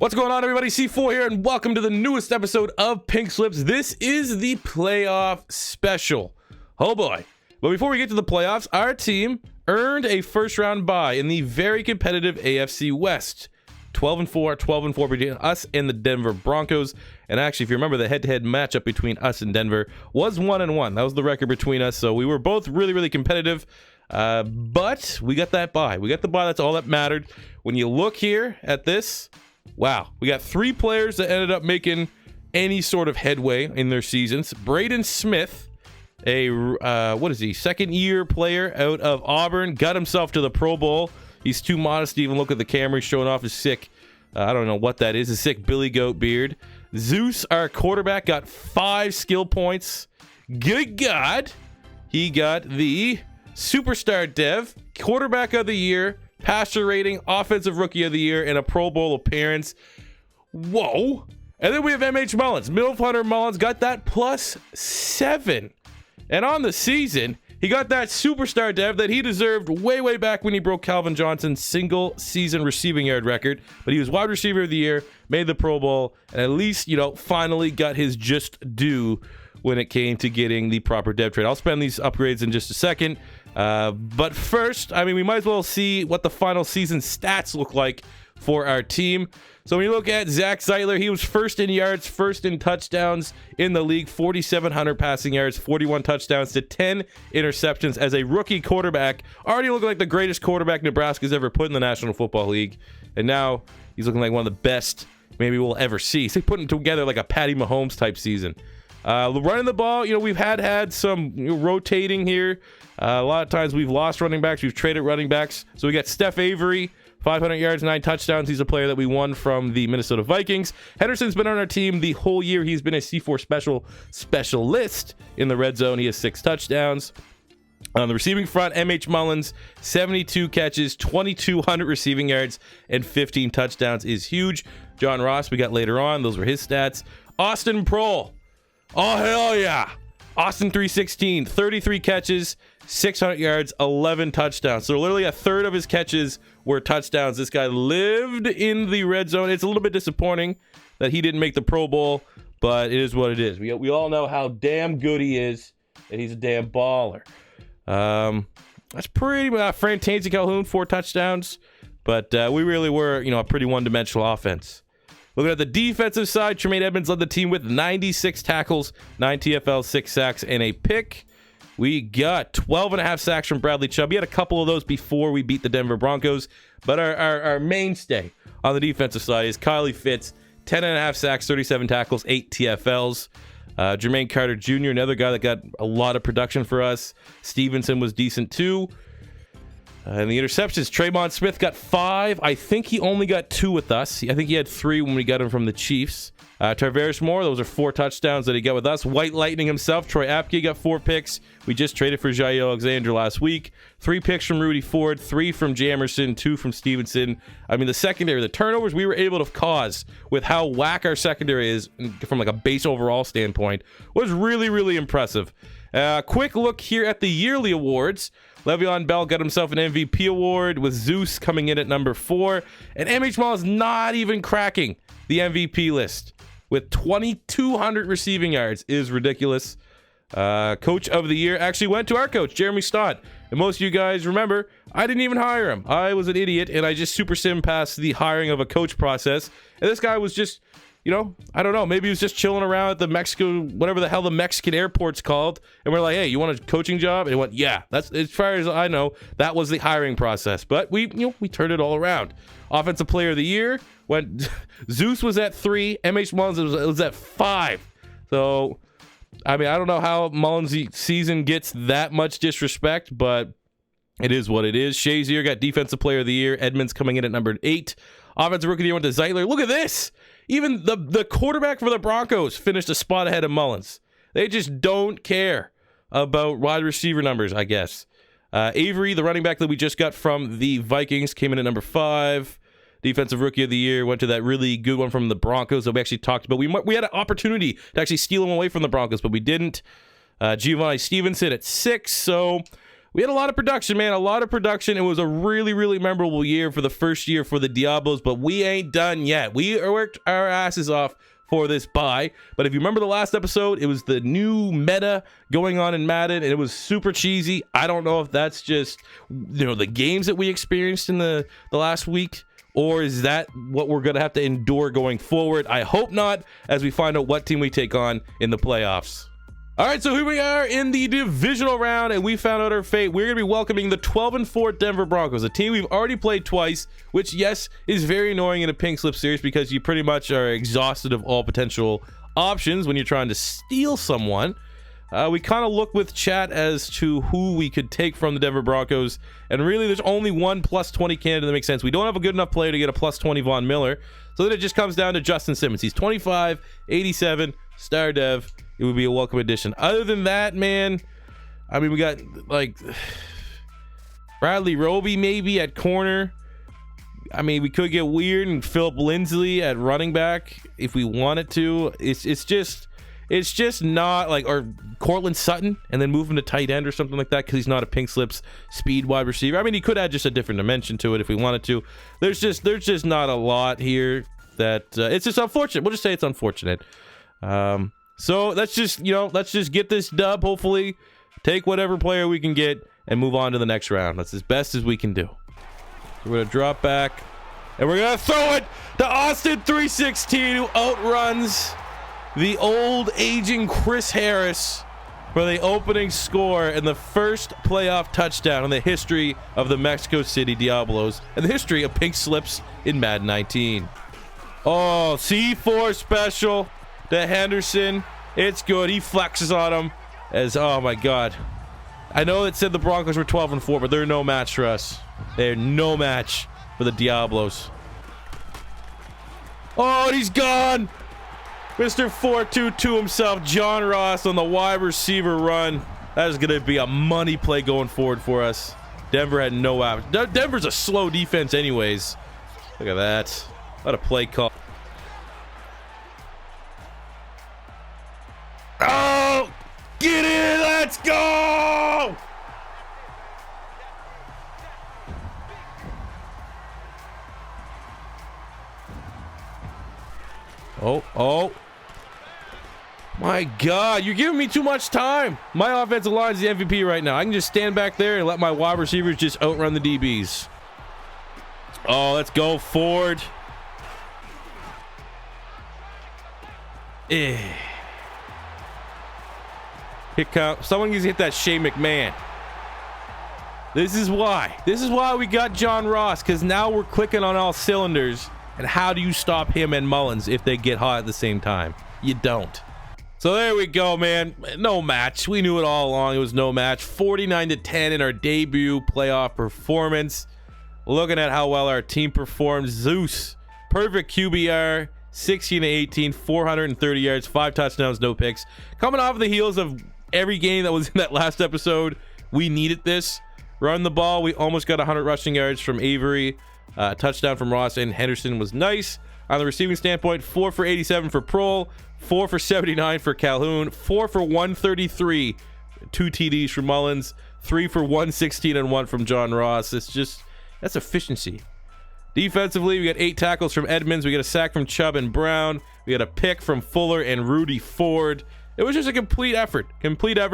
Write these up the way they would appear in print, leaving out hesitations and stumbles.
What's going on, everybody? C4 here, and welcome to the newest episode of Pink Slips. This is the playoff special. Oh boy. But before we get to the playoffs, our team earned a first-round bye in the very competitive AFC West. 12-4 between us and the Denver Broncos. And actually, if you remember, the head-to-head matchup between us and Denver was 1-1. That was the record between us, so we were both really competitive. But we got that bye. We got the bye. That's all that mattered. When you look here at this, wow, we got three players that ended up making any sort of headway in their seasons. Braden Smith, a second-year player out of Auburn, got himself to the Pro Bowl. He's too modest to even look at the camera. He's showing off his sick, I don't know what that is, a sick Billy Goat beard. Zeus, our quarterback, got 5 skill points. Good God. He got the Superstar Dev, Quarterback of the Year, passer rating, Offensive Rookie of the Year, and a Pro Bowl appearance. Whoa. And then we have MH Mullins. Milf Hunter Mullins got that +7. And on the season, he got that Superstar Dev that he deserved way back when he broke Calvin Johnson's single season receiving yard record. But he was wide receiver of the year, made the Pro Bowl, and at least, finally got his just due when it came to getting the proper dev trade. I'll spend these upgrades in just a second. But first, we might as well see what the final season stats look like for our team. So when you look at Zach Zeitler, he was first in yards, first in touchdowns in the league, 4,700 passing yards, 41 touchdowns to 10 interceptions as a rookie quarterback, already looking like the greatest quarterback Nebraska's ever put in the National Football League. And now he's looking like one of the best maybe we'll ever see. So he's putting together like a Patty Mahomes type season. Running the ball, we've had some rotating here. A lot of times we've lost running backs. We've traded running backs. So we got Steph Avery, 500 yards, 9 touchdowns. He's a player that we won from the Minnesota Vikings. Henderson's been on our team the whole year. He's been a C4 specialist in the red zone. He has 6 touchdowns. On the receiving front, MH Mullins, 72 catches, 2,200 receiving yards, and 15 touchdowns is huge. John Ross, we got later on. Those were his stats. Austin Prohl. Oh, hell yeah. Austin 316, 33 catches, 600 yards, 11 touchdowns. So literally a third of his catches were touchdowns. This guy lived in the red zone. It's a little bit disappointing that he didn't make the Pro Bowl, but it is what it is. We all know how damn good he is, and he's a damn baller. That's pretty much Fran Tansy Calhoun, 4 touchdowns, but we really were, a pretty one-dimensional offense. Looking at the defensive side, Terrell Edmonds led the team with 96 tackles, 9 TFLs, 6 sacks, and a pick. We got 12.5 sacks from Bradley Chubb. He had a couple of those before we beat the Denver Broncos. But our mainstay on the defensive side is Kylie Fitz, 10.5 sacks, 37 tackles, 8 TFLs. Jermaine Carter Jr., another guy that got a lot of production for us. Stevenson was decent too. And the interceptions, Tremont Smith got 5. I think he only got 2 with us. I think he had 3 when we got him from the Chiefs. Tarvaris Moore, those are 4 touchdowns that he got with us. White Lightning himself, Troy Apke got 4 picks. We just traded for Jair Alexander last week. 3 picks from Rudy Ford, 3 from Jamerson, 2 from Stevenson. The secondary, the turnovers we were able to cause with how whack our secondary is from like a base overall standpoint was really impressive. Quick look here at the yearly awards. Le'Veon Bell got himself an MVP award with Zeus coming in at number 4. And MH Mullins not even cracking the MVP list with 2,200 receiving yards is ridiculous. Coach of the year actually went to our coach, Jeremy Stott. And most of you guys remember, I didn't even hire him. I was an idiot, and I just super sim passed the hiring of a coach process. And this guy was just, I don't know, maybe he was just chilling around at the Mexico, whatever the hell the Mexican airport's called. And we're like, hey, you want a coaching job? And he went, yeah. That's, as far as I know, that was the hiring process. But we turned it all around. Offensive player of the year went, Zeus was at 3, MH Mullins was at 5. So, I don't know how Mullins' season gets that much disrespect, but it is what it is. Shazier got defensive player of the year. Edmonds coming in at number 8. Offensive rookie of the year went to Zeitler. Look at this. Even the quarterback for the Broncos finished a spot ahead of Mullins. They just don't care about wide receiver numbers, I guess. Avery, the running back that we just got from the Vikings, came in at number 5. Defensive Rookie of the Year went to that really good one from the Broncos that we actually talked about. We had an opportunity to actually steal him away from the Broncos, but we didn't. Giovanni Stevenson at 6. So we had a lot of production, man. A lot of production. It was a really, really memorable year for the first year for the Diablos, but we ain't done yet. We worked our asses off for this bye. But if you remember the last episode, it was the new meta going on in Madden, and it was super cheesy. I don't know if that's just, the games that we experienced in the last week, or is that what we're going to have to endure going forward? I hope not, as we find out what team we take on in the playoffs. All right, so here we are in the divisional round, and we found out our fate. We're going to be welcoming the 12-4 Denver Broncos, a team we've already played twice, which, yes, is very annoying in a pink slip series because you pretty much are exhausted of all potential options when you're trying to steal someone. We kind of look with chat as to who we could take from the Denver Broncos, and really there's only one plus 20 candidate that makes sense. We don't have a good enough player to get a plus 20 Von Miller, so then it just comes down to Justin Simmons. He's 25, 87, star dev. It would be a welcome addition. Other than that, man, I mean, we got like Bradley Roby maybe at corner. I mean, we could get weird and Philip Lindsay at running back if we wanted to. It's just not like, or Cortland Sutton and then move him to tight end or something like that because he's not a pink slips speed wide receiver. I mean, he could add just a different dimension to it if we wanted to. There's just not a lot here that it's just unfortunate. We'll just say it's unfortunate. So let's just get this dub, hopefully take whatever player we can get and move on to the next round. That's as best as we can do. So we're going to drop back and we're going to throw it to Austin 316, who outruns the old aging Chris Harris for the opening score and the first playoff touchdown in the history of the Mexico City Diablos and the history of pink slips in Madden 19. Oh, C4 special to Henderson. It's good. He flexes on him as, oh my God. I know it said the Broncos were 12-4, but they're no match for us. They're no match for the Diablos. Oh, and he's gone. Mr. 4-2-2 himself, John Ross on the wide receiver run. That is going to be a money play going forward for us. Denver had no out. Denver's a slow defense anyways. Look at that. What a play call. Oh, get in, let's go! Oh. My God, you're giving me too much time. My offensive line is the MVP right now. I can just stand back there and let my wide receivers just outrun the DBs. Oh, let's go, Ford. Here comes someone needs to hit that Shane McMahon. This is why we got John Ross, because now we're clicking on all cylinders. And how do you stop him and Mullins if they get hot at the same time? You don't. So there we go, man. No match. We knew it all along. It was no match. 49-10 in our debut playoff performance. Looking at how well our team performed. Zeus, perfect QBR, 16-18, 430 yards, 5 touchdowns, no picks. Coming off the heels of every game that was in that last episode, we needed this. Run the ball. We almost got 100 rushing yards from Avery. Touchdown from Ross and Henderson was nice. On the receiving standpoint, 4 for 87 for Prohl, 4 for 79 for Calhoun, 4 for 133, 2 TDs from Mullins, 3 for 116 and 1 from John Ross. That's efficiency. Defensively, we got 8 tackles from Edmonds. We got a sack from Chubb and Brown. We got a pick from Fuller and Rudy Ford. It was just a complete effort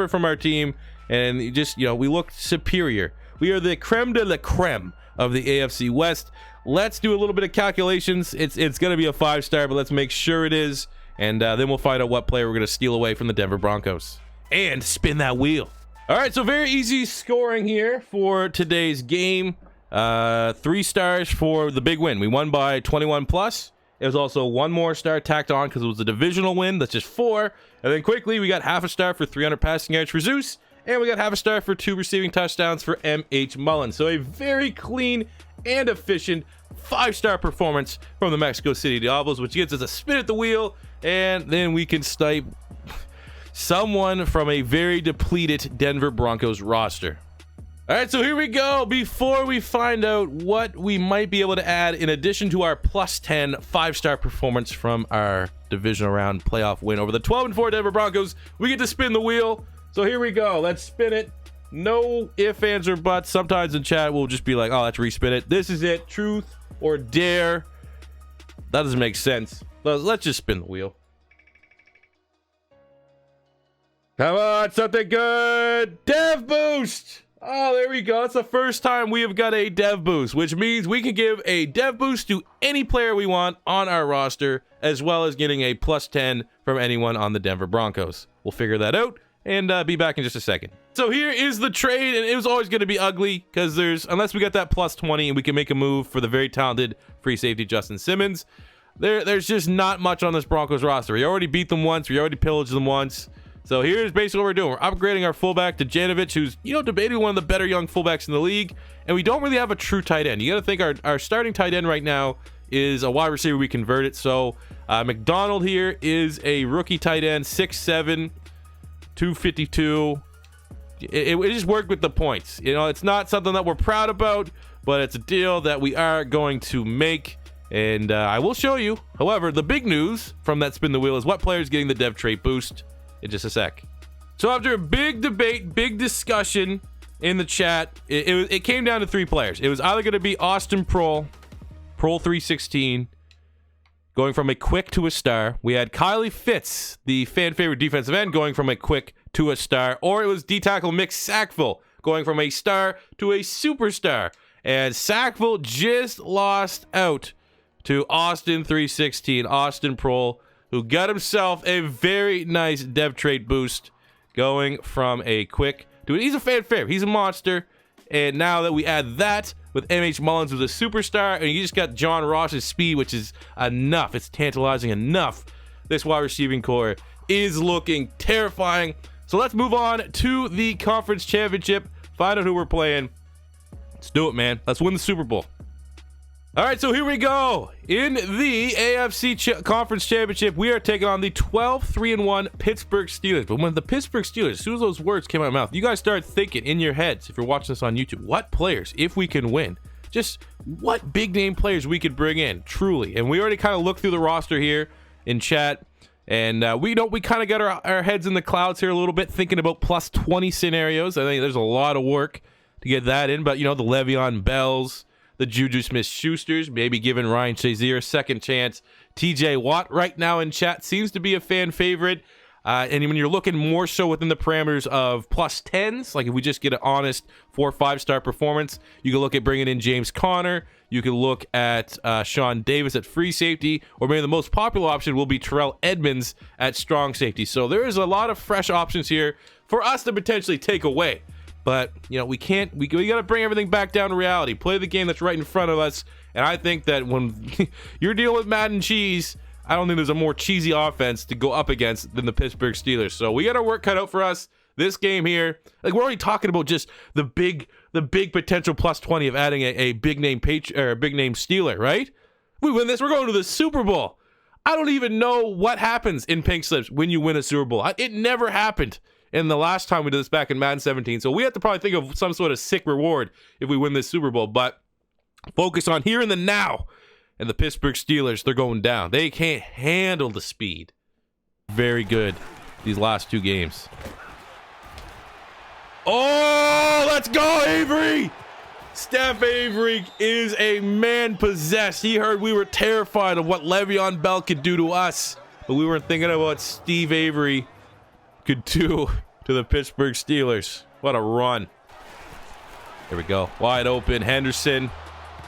from our team. And we looked superior. We are the creme de la creme of the AFC West. Let's do a little bit of calculations. It's going to be a 5-star, but let's make sure it is. And then we'll find out what player we're going to steal away from the Denver Broncos. And spin that wheel. All right, so very easy scoring here for today's game. 3 stars for the big win. We won by 21 plus. It was also 1 more star tacked on because it was a divisional win. That's just 4. And then quickly, we got half a star for 300 passing yards for Zeus. And we got half a star for 2 receiving touchdowns for M.H. Mullins. So a very clean and efficient 5-star performance from the Mexico City Diablos, which gives us a spin at the wheel. And then we can snipe someone from a very depleted Denver Broncos roster. All right, so here we go. Before we find out what we might be able to add in addition to our plus 10 5-star performance from our divisional round playoff win over the 12-4 Denver Broncos, we get to spin the wheel. So here we go. Let's spin it. No ifs, ands, or buts. Sometimes in chat we'll just be like, oh, let's respin it. This is it. Truth or dare. That doesn't make sense. Let's just spin the wheel. Come on, something good. Dev boost. Oh, there we go. It's the first time we have got a dev boost, which means we can give a dev boost to any player we want on our roster, as well as getting a +10 from anyone on the Denver Broncos. We'll figure that out and be back in just a second. So here is the trade, and it was always going to be ugly because unless we got that +20 and we can make a move for the very talented free safety Justin Simmons, there's just not much on this Broncos roster. We already beat them once. We already pillaged them once. So here's basically what we're doing. We're upgrading our fullback to Janovich, who's, debated one of the better young fullbacks in the league. And we don't really have a true tight end. You got to think our starting tight end right now is a wide receiver we converted. So McDonald here is a rookie tight end, 6'7", 252. It just worked with the points. It's not something that we're proud about, but it's a deal that we are going to make. And I will show you. However, the big news from that spin the wheel is what player is getting the dev trait boost in just a sec. So after a big debate, big discussion in the chat, it came down to 3 players. It was either going to be Austin Prohl 316, going from a quick to a star. We had Kylie Fitz, the fan favorite defensive end, going from a quick to a star. Or it was D-tackle Mick Sackville, going from a star to a superstar. And Sackville just lost out to Austin 316, Austin Prohl, who got himself a very nice dev trait boost, going from a quick to he's a fan favorite. He's a monster. And now that we add that with MH Mullins, who's a superstar, and you just got John Ross's speed, which is enough. It's tantalizing enough. This wide receiving core is looking terrifying. So let's move on to the conference championship. Find out who we're playing. Let's do it, man. Let's win the Super Bowl. All right, so here we go. In the AFC Conference Championship, we are taking on the 12-3-1 Pittsburgh Steelers. But when the Pittsburgh Steelers, as soon as those words came out of my mouth, you guys start thinking in your heads, if you're watching this on YouTube, what players, if we can win, just what big name players we could bring in, truly. And we already kind of looked through the roster here in chat, and we kind of got our heads in the clouds here a little bit, thinking about +20 scenarios. I think there's a lot of work to get that in, but the Le'Veon Bells, the Juju Smith-Schusters, maybe giving Ryan Shazier a second chance. TJ Watt right now in chat seems to be a fan favorite. And when you're looking more so within the parameters of +10s, like if we just get an honest 4 or 5-star performance, you can look at bringing in James Conner. You can look at Sean Davis at free safety, or maybe the most popular option will be Terrell Edmonds at strong safety. So there is a lot of fresh options here for us to potentially take away. But, we can't, we got to bring everything back down to reality. Play the game that's right in front of us. And I think that when you're dealing with Madden cheese, I don't think there's a more cheesy offense to go up against than the Pittsburgh Steelers. So we got our work cut out for us. This game here, like we're already talking about just the big potential +20 of adding a big name big name Steeler, right? We win this, we're going to the Super Bowl. I don't even know what happens in pink slips when you win a Super Bowl. It never happened in the last time we did this back in Madden 17. So we have to probably think of some sort of sick reward if we win this Super Bowl. But focus on here and the now. And the Pittsburgh Steelers, they're going down. They can't handle the speed. Very good these last 2 games. Oh, let's go, Avery! Steph Avery is a man possessed. He heard we were terrified of what Le'Veon Bell could do to us. But we weren't thinking of what Steve Avery could do to the Pittsburgh Steelers. What a run. Here we go. Wide open. Henderson.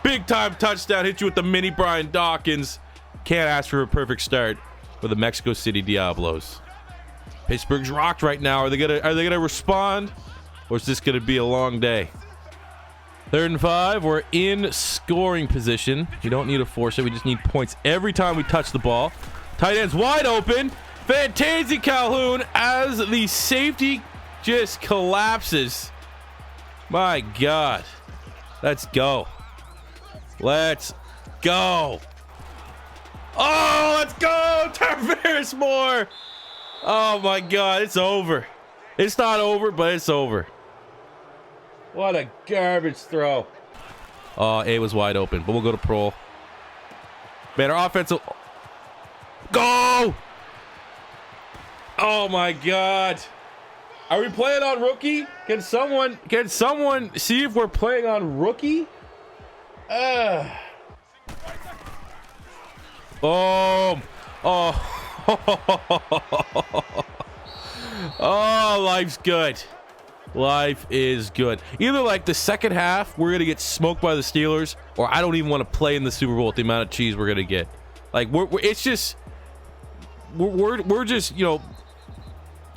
Big time touchdown. Hit you with the mini Brian Dawkins. Can't ask for a perfect start for the Mexico City Diablos. Pittsburgh's rocked right now. Are they gonna respond? Or is this gonna be a long day? 3rd and 5. We're in scoring position. We don't need to force it. We just need points every time we touch the ball. Tight end's wide open. Fantazy Calhoun as the safety just collapses. My God. Let's go. Let's go. Oh, let's go. Tarvaris Moore. Oh, my God. It's over. It's not over, but it's over. What a garbage throw. Oh, A was wide open, but we'll go to Prohl. Man, our offensive... Go! Oh, my God. Are we playing on rookie? Can someone see if we're playing on rookie? Boom. Oh. Oh, life's good. Life is good. Either like the second half, we're gonna get smoked by the Steelers, or I don't even want to play in the Super Bowl with the amount of cheese we're gonna get. Like it's just we're just, you know,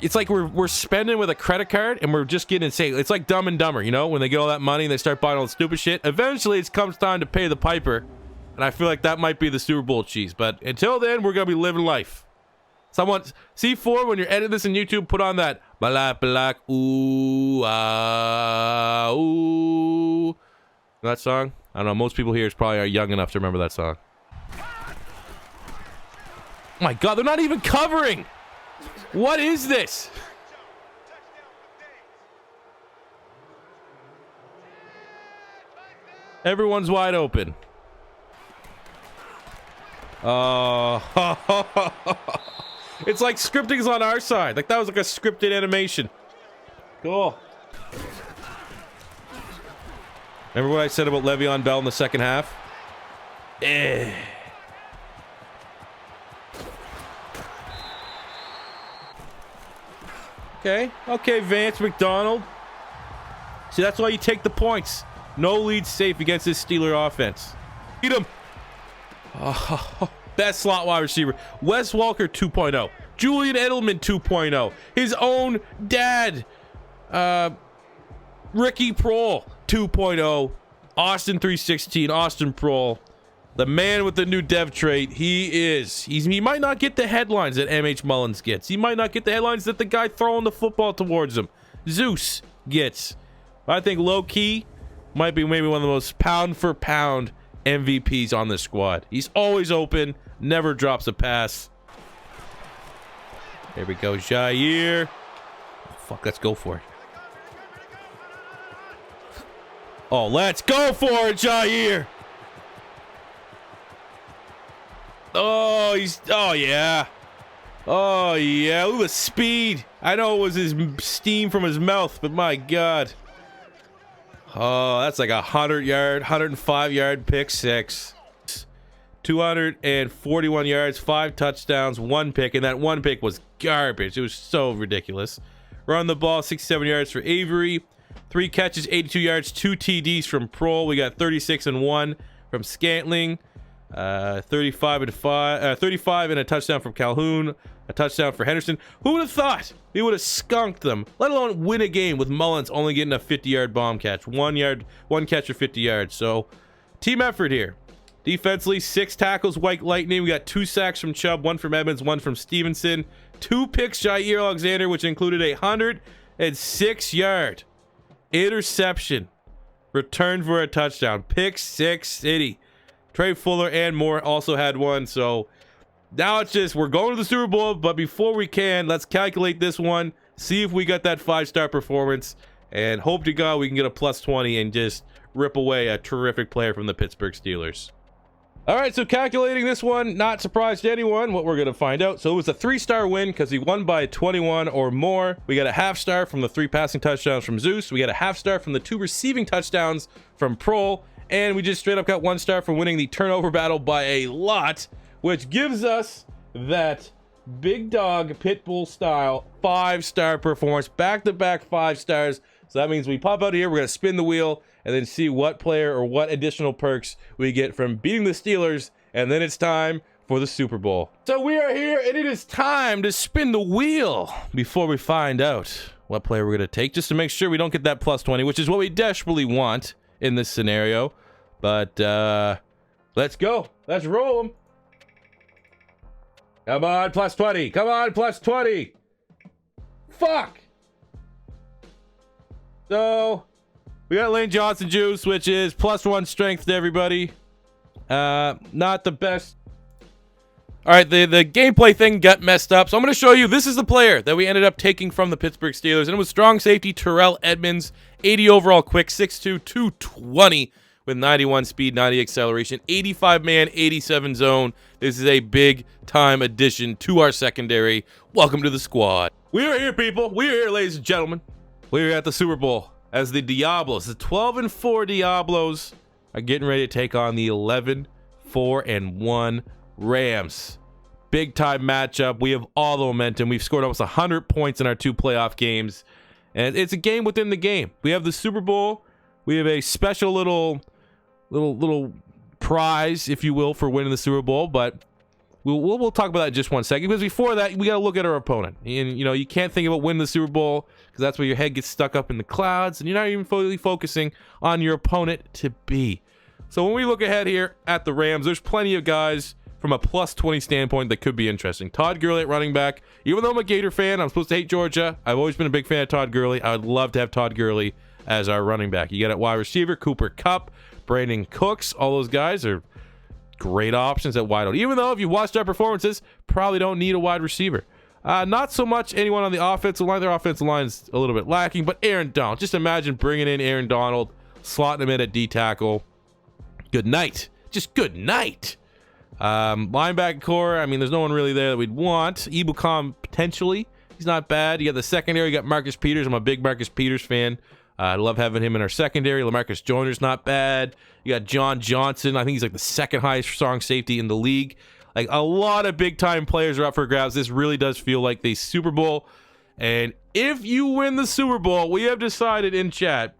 it's like we're spending with a credit card and we're just getting insane. It's like Dumb and Dumber, you know, when they get all that money and they start buying all the stupid shit. Eventually, it comes time to pay the piper, and I feel like that might be the Super Bowl cheese. But until then, we're gonna be living life. Someone, C4, when you're editing this on YouTube, put on that balak balak ooh ah ooh. That song? I don't know. Most people here probably are young enough to remember that song. Oh my God, they're not even covering. What is this? Everyone's wide open. It's like scripting's on our side. Like that was like a scripted animation. Cool. Remember what I said about Le'Veon Bell in the second half? Okay, Vance McDonald. See, that's why you take the points. No lead safe against this Steeler offense. Beat him. Oh, best slot wide receiver. Wes Walker 2.0. Julian Edelman 2.0. His own dad. Ricky Prohl 2.0. Austin 316. Austin Prohl. The man with the new dev trait. He might not get the headlines that MH Mullins gets. He might not get the headlines that the guy throwing the football towards him, Zeus, gets. I think low-key might be maybe one of the most pound-for-pound MVPs on this squad. He's always open, never drops a pass. There we go, Jair. Oh, fuck, let's go for it. Oh, let's go for it, Jair. Oh, yeah. Oh, yeah. Look at the speed. I know it was his steam from his mouth, but my God. Oh, that's like 100-yard, 105-yard pick six. 241 yards, 5 touchdowns, 1 pick, and that 1 pick was garbage. It was so ridiculous. Run the ball, 67 yards for Avery. 3 catches, 82 yards, 2 TDs from Prohl. We got 36 and 1 from Scantling. 35 and a touchdown from Calhoun, a touchdown for Henderson. Who would have thought we would have skunked them, let alone win a game with Mullins only getting a 50-yard bomb catch, 1 catch for 50 yards. So team effort here. Defensively, 6 tackles, White Lightning. We got 2 sacks from Chubb, 1 from Edmonds, 1 from Stevenson, 2 picks Jair Alexander, which included a 106-yard interception, returned for a touchdown. Pick 6 city. Trey Fuller and Moore also had 1. So now it's just we're going to the Super Bowl, but before we can, let's calculate this one, see if we got that 5-star performance, and hope to God we can get a plus 20 and just rip away a terrific player from the Pittsburgh Steelers. All right, so calculating this one, not surprised to anyone what we're going to find out. So it was a 3-star win because he won by 21 or more. We got a half-star from the 3 passing touchdowns from Zeus. We got a half-star from the 2 receiving touchdowns from Prohl. And we just straight up got 1 star for winning the turnover battle by a lot, which gives us that big dog Pitbull style 5-star performance, back-to-back 5 stars. So that means we pop out here, we're going to spin the wheel and then see what player or what additional perks we get from beating the Steelers. And then it's time for the Super Bowl. So we are here and it is time to spin the wheel before we find out what player we're going to take, just to make sure we don't get that plus 20, which is what we desperately want in this scenario. But let's go. Let's roll them. Come on, plus 20. Come on, plus 20. Fuck. So we got Lane Johnson juice, which is plus 1 strength to everybody. Not the best. All right, the gameplay thing got messed up. So I'm going to show you. This is the player that we ended up taking from the Pittsburgh Steelers. And it was strong safety Terrell Edmonds. 80 overall quick, 6'2", 220. with 91 speed, 90 acceleration, 85 man, 87 zone. This is a big time addition to our secondary. Welcome to the squad. We are here, people. We are here, ladies and gentlemen. We are at the Super Bowl as the Diablos, the 12-4 Diablos, are getting ready to take on the 11-4-1 Rams. Big time matchup. We have all the momentum. We've scored almost 100 points in our 2 playoff games, and it's a game within the game. We have the Super Bowl. We have a special little prize, if you will, for winning the Super Bowl, but we'll talk about that in just one second, because before that, we got to look at our opponent. And, you know, you can't think about winning the Super Bowl because that's where your head gets stuck up in the clouds and you're not even fully focusing on your opponent to be. So when we look ahead here at the Rams, there's plenty of guys from a plus 20 standpoint that could be interesting. Todd Gurley at running back. Even though I'm a Gator fan, I'm supposed to hate Georgia. I've always been a big fan of Todd Gurley. I would love to have Todd Gurley as our running back. You got at wide receiver, Cooper Kupp, Brandon Cooks. All those guys are great options at wide out. Even though if you watched our performances, probably don't need a wide receiver. Not so much anyone on the offensive line. Their offensive line's a little bit lacking, but Aaron Donald. Just imagine bringing in Aaron Donald, slotting him in at D tackle. Good night. Just good night. Linebacker core, I mean, there's no one really there that we'd want. Ibukam, potentially. He's not bad. You got the secondary. You got Marcus Peters. I'm a big Marcus Peters fan. I love having him in our secondary. LaMarcus Joyner's not bad. You got John Johnson. I think he's like the second highest strong safety in the league. Like, a lot of big-time players are up for grabs. This really does feel like the Super Bowl. And if you win the Super Bowl, we have decided in chat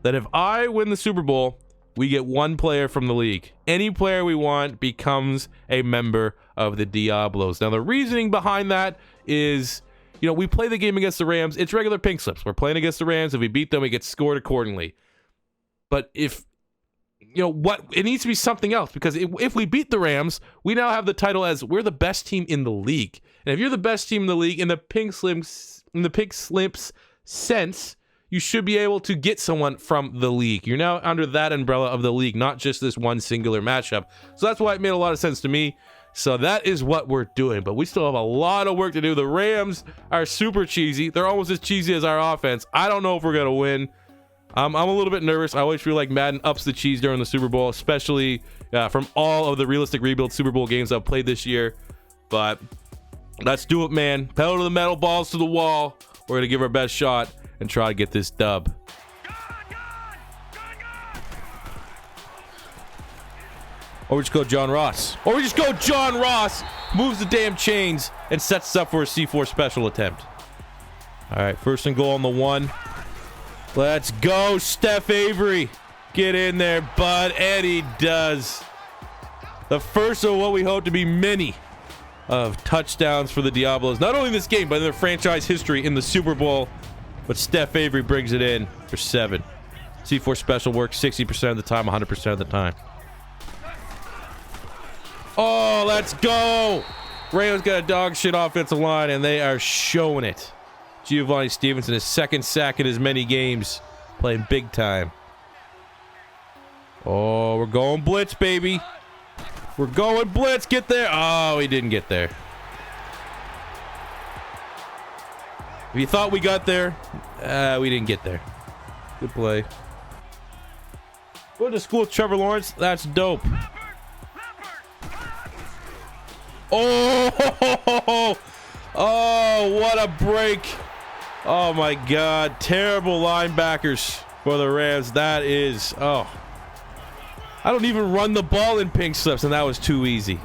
that if I win the Super Bowl, we get one player from the league. Any player we want becomes a member of the Diablos. Now, the reasoning behind that is, you know, we play the game against the Rams. It's regular pink slips. We're playing against the Rams. If we beat them, we get scored accordingly. But if, you know, what, it needs to be something else, because if we beat the Rams, we now have the title as we're the best team in the league. And if you're the best team in the league in the pink slips sense, you should be able to get someone from the league. You're now under that umbrella of the league, not just this one singular matchup. So that's why it made a lot of sense to me. So that is what we're doing, but we still have a lot of work to do. The Rams are super cheesy. They're almost as cheesy as our offense. I don't know if we're going to win. I'm a little bit nervous. I always feel like Madden ups the cheese during the Super Bowl, especially from all of the realistic rebuild Super Bowl games I've played this year. But let's do it, man. Pedal to the metal, balls to the wall. We're going to give our best shot and try to get this dub. Or we just go John Ross. Moves the damn chains and sets us up for a C4 special attempt. All right, first and goal on the 1. Let's go, Steph Avery. Get in there, bud. And he does. The first of what we hope to be many of touchdowns for the Diablos. Not only in this game, but in their franchise history in the Super Bowl. But Steph Avery brings it in for 7. C4 special works 60% of the time, 100% of the time. Oh, let's go. Rams got a dog shit offensive line, and they are showing it. Giovanni Stevenson, his second sack in as many games, playing big time. Oh, we're going blitz, baby. We're going blitz. Get there. Oh, he didn't get there. If you thought we got there, we didn't get there. Good play. Going to school with Trevor Lawrence. That's dope. Oh, what a break. Oh, my God. Terrible linebackers for the Rams. That is, I don't even run the ball in pink slips, and that was too easy.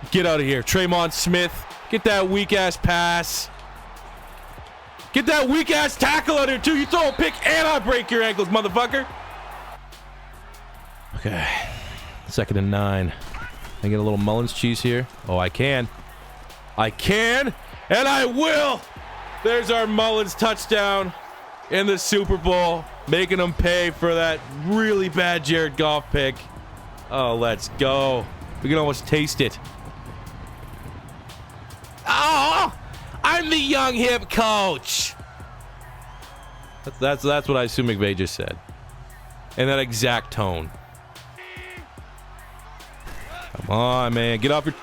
Get out of here. Tremont Smith. Get that weak-ass pass. Get that weak-ass tackle out here, too. You throw a pick, and I break your ankles, motherfucker. Okay. 2nd and 9. I get a little Mullins cheese here. Oh, I can. I can, and I will. There's our Mullins touchdown in the Super Bowl, making them pay for that really bad Jared Goff pick. Oh, let's go. We can almost taste it. Oh, I'm the young hip coach. That's what I assume McVay just said. In that exact tone. Come on, man. Get off your...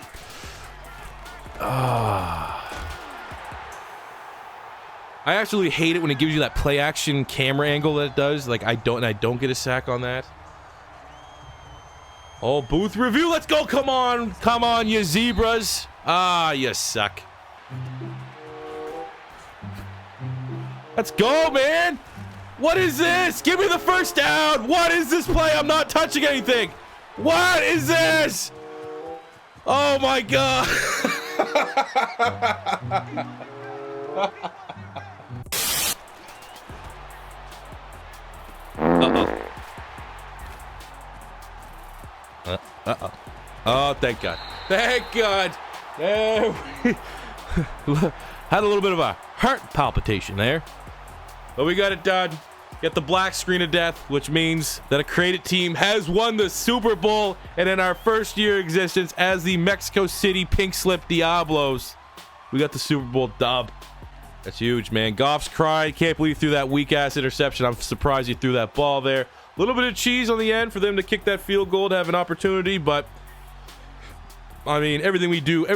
I I actually hate it when it gives you that play action camera angle that it does. Like I don't get a sack on that. Oh, booth review. Let's go. Come on, you zebras. Ah, you suck. Let's go, man. What is this? Give me the first down. What is this play? I'm not touching anything. What is this? Oh my God. Uh-oh. Oh, thank God. Thank God. There we had a little bit of a heart palpitation there. But we got it done. Get the black screen of death, which means that a created team has won the Super Bowl. And in our first year existence as the Mexico City Pink Slip Diablos, we got the Super Bowl dub. That's huge, man. Goff's crying. Can't believe he threw that weak-ass interception. I'm surprised he threw that ball there. A little bit of cheese on the end for them to kick that field goal to have an opportunity, but I mean, everything we do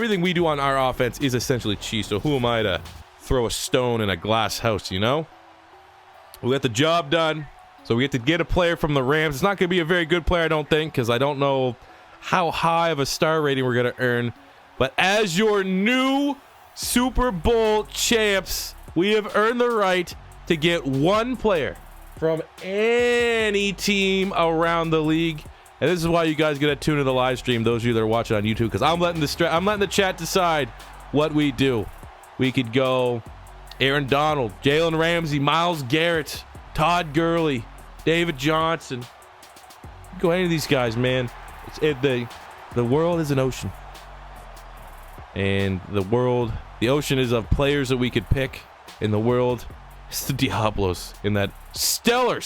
on our offense is essentially cheese. So who am I to throw a stone in a glass house, you know? We got the job done. So we get to get a player from the Rams. It's not going to be a very good player, I don't think, because I don't know how high of a star rating we're going to earn. But as your new Super Bowl champs, we have earned the right to get one player from any team around the league. And this is why you guys get to tune in the live stream, those of you that are watching on YouTube, because I'm letting the chat decide what we do. We could go Aaron Donald, Jaylen Ramsey, Myles Garrett, Todd Gurley, David Johnson. Go any of these guys, man. The world is an ocean. And the ocean is of players that we could pick. In the world, it's the Diablos in that stellar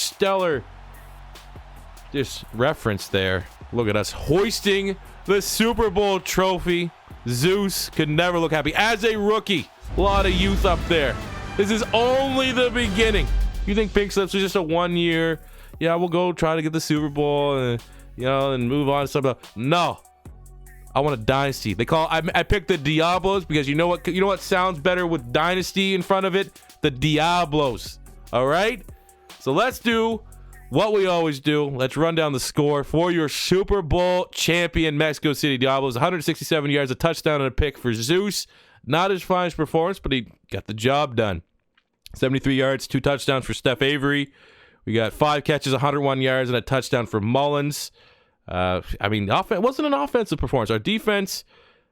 just reference there. Look at us hoisting the Super Bowl trophy. Zeus could never look happy. As a rookie, a lot of youth up there. This is only the beginning. You think Pink Slips is just a 1 year? Yeah, we'll go try to get the Super Bowl and and move on to something. No, I want a dynasty. I picked the Diablos because you know what sounds better with dynasty in front of it? The Diablos. All right. So let's do what we always do. Let's run down the score for your Super Bowl champion Mexico City Diablos. 167 yards, a touchdown, and a pick for Zeus. Not his finest performance, but he got the job done. 73 yards, 2 touchdowns for Steph Avery. We got 5 catches, 101 yards, and a touchdown for Mullins. It wasn't an offensive performance. Our defense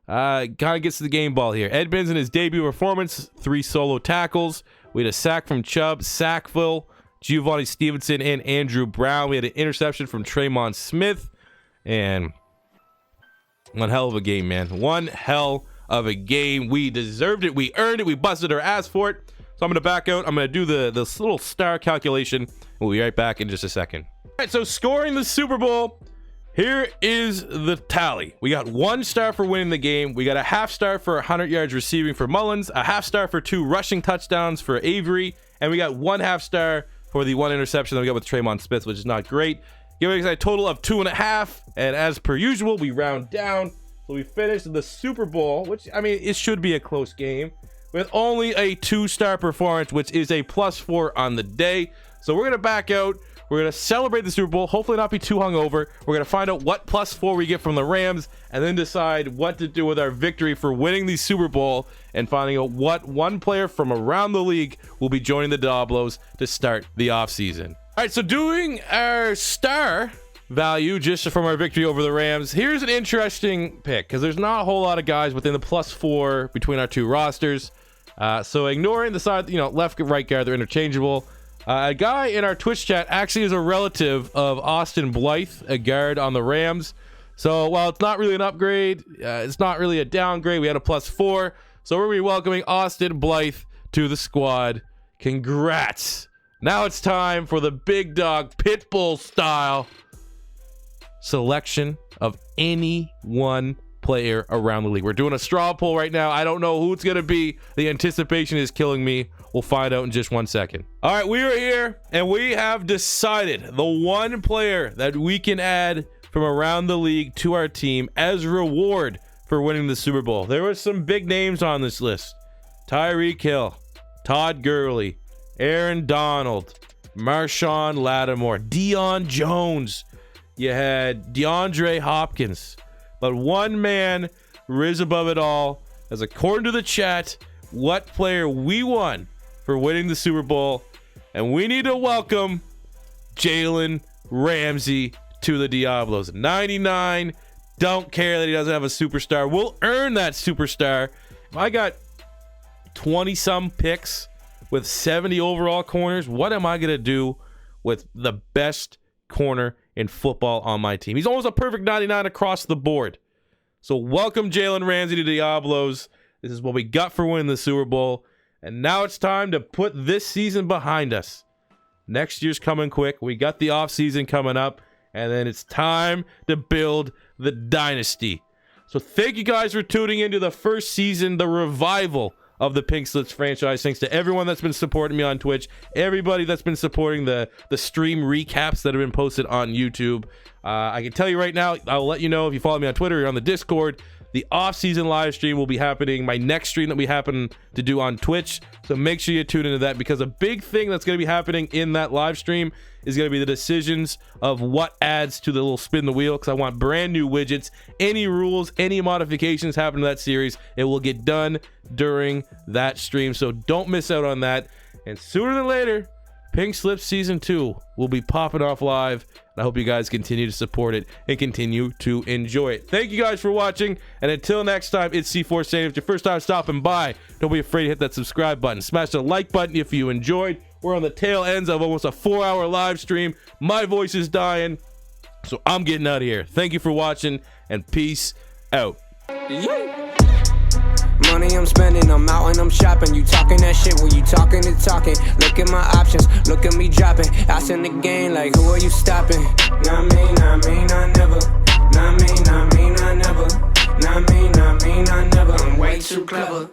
kind of gets to the game ball here. Edmonds in his debut performance, 3 solo tackles. We had a sack from Chubb, Sackville, Giovanni Stevenson, and Andrew Brown. We had an interception from Traymon Smith. And one hell of a game, man. One hell of a game. We deserved it. We earned it. We busted our ass for it. So I'm going to back out. I'm going to do this little star calculation. We'll be right back in just a second. All right, so scoring the Super Bowl. Here is the tally. We got 1 star for winning the game. We got a half star for 100 yards receiving for Mullins, a half star for 2 rushing touchdowns for Avery, and we got 1 half star for the 1 interception that we got with Traymon Smith, which is not great. Giving us a total of 2.5, and as per usual, we round down. So we finished the Super Bowl, which, it should be a close game, with only a 2-star performance, which is a +4 on the day. So we're going to back out. We're going to celebrate the Super Bowl, hopefully not be too hungover. We're going to find out what +4 we get from the Rams, and then decide what to do with our victory for winning the Super Bowl, and finding out what one player from around the league will be joining the Diablos to start the offseason. All right, so doing our star value just from our victory over the Rams, here's an interesting pick, because there's not a whole lot of guys within the +4 between our 2 rosters. So ignoring the side, left, right guard, they're interchangeable. A guy in our Twitch chat actually is a relative of Austin Blythe, a guard on the Rams. So while it's not really an upgrade, it's not really a downgrade. We had a +4. So we're going to be welcoming Austin Blythe to the squad. Congrats. Now it's time for the big dog Pitbull style selection of any one player around the league. We're doing a straw poll right now. I don't know who it's going to be. The anticipation is killing me. We'll find out in just 1 second. All right, we are here, and we have decided the one player that we can add from around the league to our team as reward for winning the Super Bowl. There were some big names on this list. Tyreek Hill, Todd Gurley, Aaron Donald, Marshawn Lattimore, Deion Jones. You had DeAndre Hopkins. But one man rose above it all, as according to the chat, what player we won for winning the Super Bowl. And we need to welcome Jaylen Ramsey to the Diablos. 99. Don't care that he doesn't have a superstar. We'll earn that superstar. If I got 20-some picks with 70 overall corners, what am I going to do with the best corner in football on my team? He's almost a perfect 99 across the board. So welcome Jaylen Ramsey to Diablos. This is what we got for winning the Super Bowl. And now it's time to put this season behind us. Next year's coming quick. We got the offseason coming up. And then it's time to build the dynasty. So thank you guys for tuning into the first season, the revival of the Pink Slips franchise. Thanks to everyone that's been supporting me on Twitch, everybody that's been supporting the stream recaps that have been posted on YouTube. I can tell you right now, I'll let you know if you follow me on Twitter or on the Discord, the off-season live stream will be happening. My next stream that we happen to do on Twitch. So make sure you tune into that, because a big thing that's going to be happening in that live stream is going to be the decisions of what adds to the little spin the wheel, because I want brand new widgets. Any rules, any modifications happen to that series, it will get done during that stream. So don't miss out on that. And sooner than later, Pink Slips Season 2 will be popping off live. And I hope you guys continue to support it and continue to enjoy it. Thank you guys for watching. And until next time, it's C4 saying, if it's your first time stopping by, don't be afraid to hit that subscribe button. Smash the like button if you enjoyed. We're on the tail ends of almost a 4-hour live stream. My voice is dying, so I'm getting out of here. Thank you for watching, and peace out. Money I'm spending, I'm out and I'm shopping. You talking that shit, well you talking the talking. Look at my options, look at me dropping. Ass in the game, like who are you stopping? Not me, not me, not never. Not me, not me, not never. Not me, not me, not never. I'm way too clever.